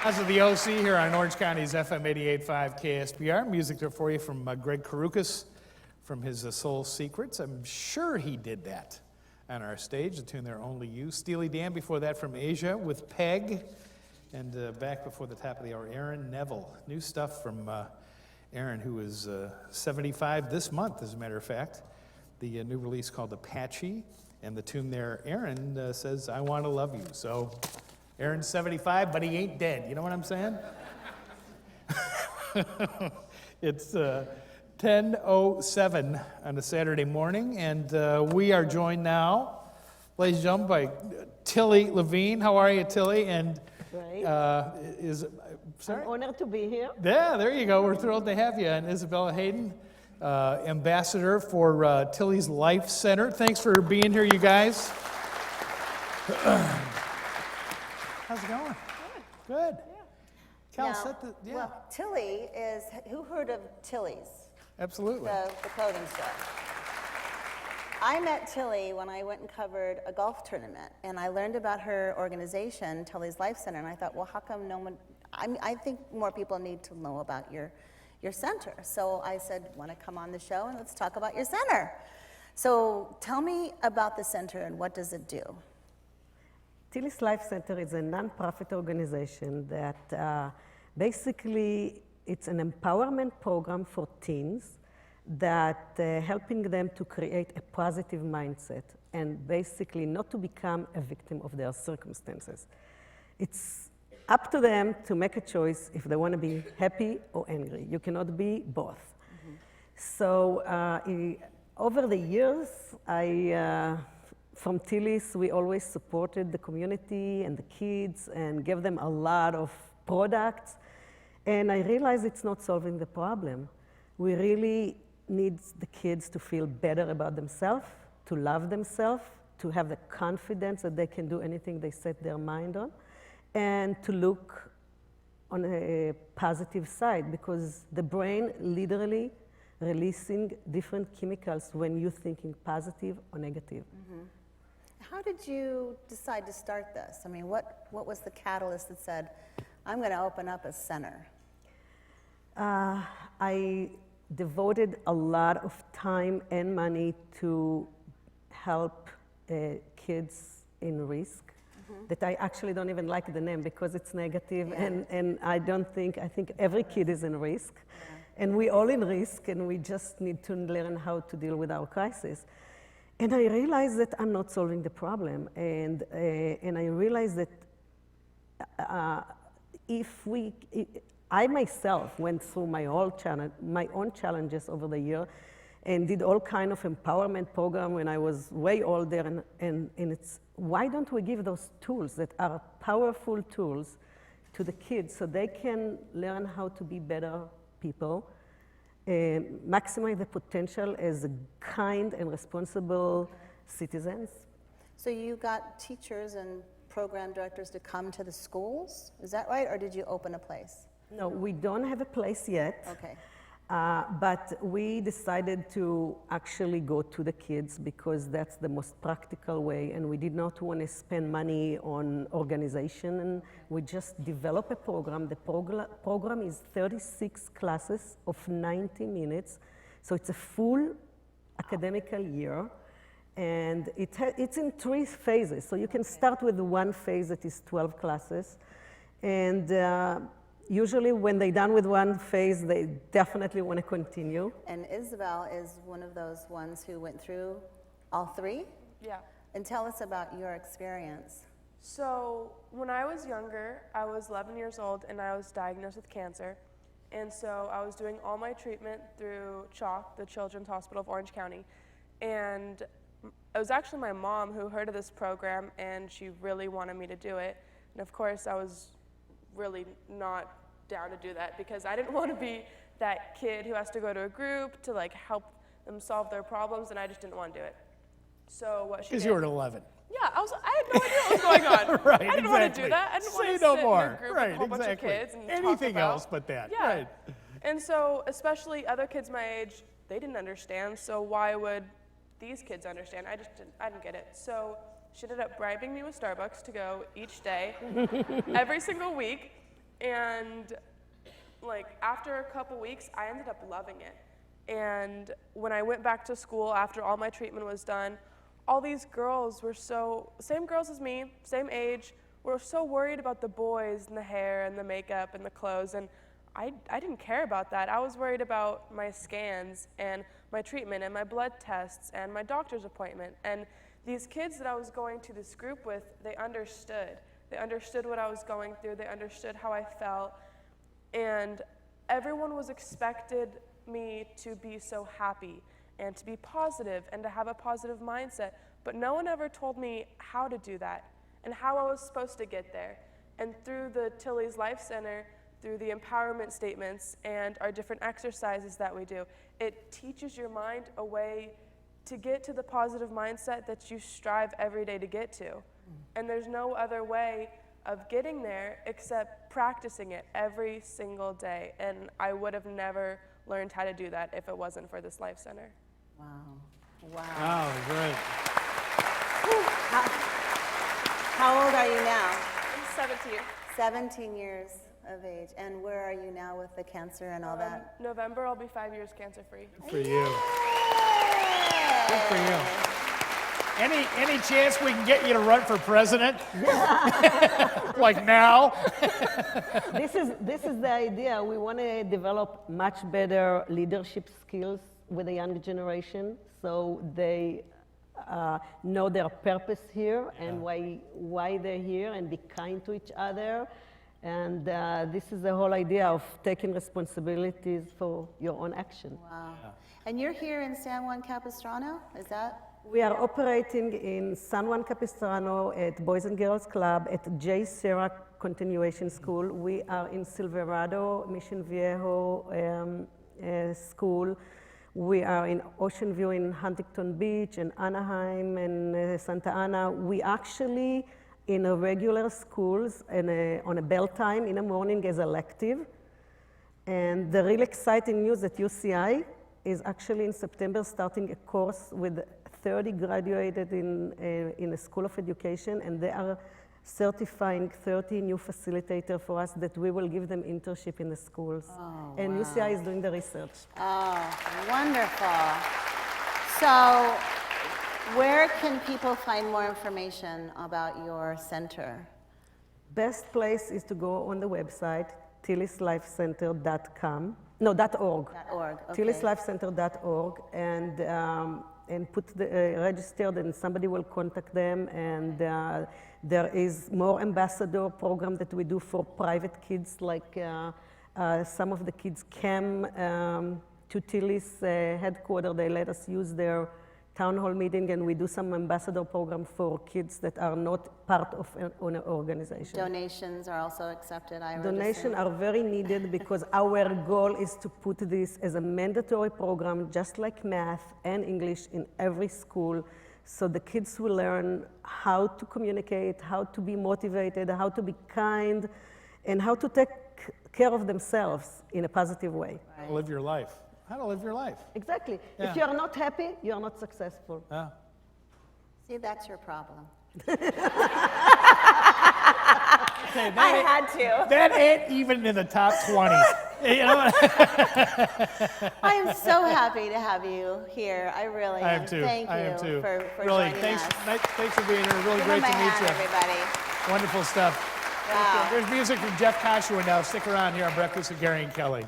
As of the OC here on Orange County's FM 88.5 KSBR. Music there for you from Greg Karukas from his Soul Secrets. I'm sure he did that on our stage, the tune there, Only You. Steely Dan before that from Asia with Peg. And back before the top of the hour, Aaron Neville. New stuff from Aaron, who is 75 this month, as a matter of fact. The new release called Apache. And the tune there, Aaron says, I Want to Love You. So Aaron's 75, but he ain't dead. You know what I'm saying? It's 10:07 on a Saturday morning, and we are joined now, ladies and gentlemen, by Tilly Levine. How are you, Tilly? And Great. Sorry? I'm honored to be here. Yeah, there you go. We're thrilled to have you. And Isabella Hayden, ambassador for Tilly's Life Center. Thanks for being here, you guys. How's it going? Good. Good. Yeah. Cal, Now, set the, yeah, Well, Tilly is, who heard of Tilly's, absolutely. the clothing store? I met Tilly when I went and covered a golf tournament, and I learned about her organization, Tilly's Life Center, and I thought, well, how come no one, I think more people need to know about your center. So I said, want to come on the show and let's talk about your center. So tell me about the center and what does it do? Tilly's Life Center is a nonprofit organization that basically it's an empowerment program for teens that helping them to create a positive mindset and basically not to become a victim of their circumstances. It's up to them to make a choice if they want to be happy or angry. You cannot be both. Mm-hmm. So over the years, from Tilly's, we always supported the community and the kids and gave them a lot of products. And I realized it's not solving the problem. We really need the kids to feel better about themselves, to love themselves, to have the confidence that they can do anything they set their mind on, and to look on a positive side, because the brain literally releasing different chemicals when you're thinking positive or negative. Mm-hmm. How did you decide to start this? I mean, what was the catalyst that said, I'm going to open up a center? I devoted a lot of time and money to help kids in risk. Mm-hmm. That I actually don't even like the name because it's negative, yeah. and I think every kid is in risk. Yeah. And we're all in risk, and we just need to learn how to deal with our crisis. And I realized that I'm not solving the problem, and I realized that I myself went through my own challenges over the year, and did all kind of empowerment program when I was way older, and it's why don't we give those tools that are powerful tools to the kids so they can learn how to be better people, maximize the potential as kind and responsible citizens. So you got teachers and program directors to come to the schools, is that right? Or did you open a place? No, we don't have a place yet. Okay. But we decided to actually go to the kids because that's the most practical way, and we did not want to spend money on organization, and we just developed a program. The program is 36 classes of 90 minutes, so it's a full academical year, and it's in 3 phases. So you can start with one phase that is 12 classes, and usually when they're done with one phase, they definitely want to continue. And Isabel is one of those ones who went through all 3? Yeah. And tell us about your experience. So when I was younger, I was 11 years old and I was diagnosed with cancer. And so I was doing all my treatment through CHOC, the Children's Hospital of Orange County. And it was actually my mom who heard of this program, and she really wanted me to do it. And of course, I was really not down to do that because I didn't want to be that kid who has to go to a group to like help them solve their problems, and I just didn't want to do it. So what she did. Because you were 11. Yeah, I had no idea what was going on. Right, I didn't want to do that. I didn't want to sit in a group with a whole bunch of kids and anything talk about, else but that. Yeah. Right. And so, especially other kids my age, they didn't understand. So why would these kids understand? I didn't get it. So she ended up bribing me with Starbucks to go each day, every single week. And like after a couple weeks, I ended up loving it. And when I went back to school after all my treatment was done, all these girls were same girls as me, same age, were so worried about the boys and the hair and the makeup and the clothes. And I didn't care about that. I was worried about my scans and my treatment and my blood tests and my doctor's appointment. And these kids that I was going to this group with, they understood. They understood what I was going through. They understood how I felt. And everyone was expected me to be so happy and to be positive and to have a positive mindset. But no one ever told me how to do that and how I was supposed to get there. And through the Tilly's Life Center, through the empowerment statements and our different exercises that we do, it teaches your mind a way to get to the positive mindset that you strive every day to get to. And there's no other way of getting there except practicing it every single day. And I would have never learned how to do that if it wasn't for this Life Center. Wow. Wow. Wow, great. How old are you now? I'm 17. 17 years of age. And where are you now with the cancer and all that? November, I'll be 5 years cancer-free. Good for you. Good for you. Any chance we can get you to run for president? Like now? This is the idea. We want to develop much better leadership skills with the young generation, so they know their purpose here and why they're here, and be kind to each other. And this is the whole idea of taking responsibilities for your own action. Wow. And you're here in San Juan Capistrano? Is that? We are operating in San Juan Capistrano at Boys and Girls Club, at J. Serra Continuation School. We are in Silverado, Mission Viejo School. We are in Ocean View in Huntington Beach and Anaheim and Santa Ana. We actually in a regular schools and on a bell time in the morning as elective. And the really exciting news at UCI is actually in September starting a course with 30 graduated in a School of Education, and they are certifying 30 new facilitators for us that we will give them internship in the schools. Oh, and wow. UCI is doing the research. Oh, wonderful. So, where can people find more information about your center? Best place is to go on the website, tillyslifecenter.com. No, .org. .org, okay. tillyslifecenter.org, and put registered, and somebody will contact them. And there is more ambassador program that we do for private kids, like some of the kids came to Tilly's headquarters. They let us use their town hall meeting, and we do some ambassador program for kids that are not part of an organization. Donations are also accepted, I would Donations assume. are very needed because our goal is to put this as a mandatory program, just like math and English, in every school, so the kids will learn how to communicate, how to be motivated, how to be kind, and how to take care of themselves in a positive way. How to live your life. How to live your life. Exactly. Yeah. If you are not happy, you are not successful. Yeah. See, that's your problem. Okay, I had to. that ain't even in the top 20. You know? I am so happy to have you here. I really I am. am too. Thank you I am too. for really, joining thanks, us. thanks for being here. Really Give great him to a meet hand, you. everybody. Wonderful stuff. Wow. There's music from Jeff Koshuin now. Stick around here on Breakfast with Gary and Kelly.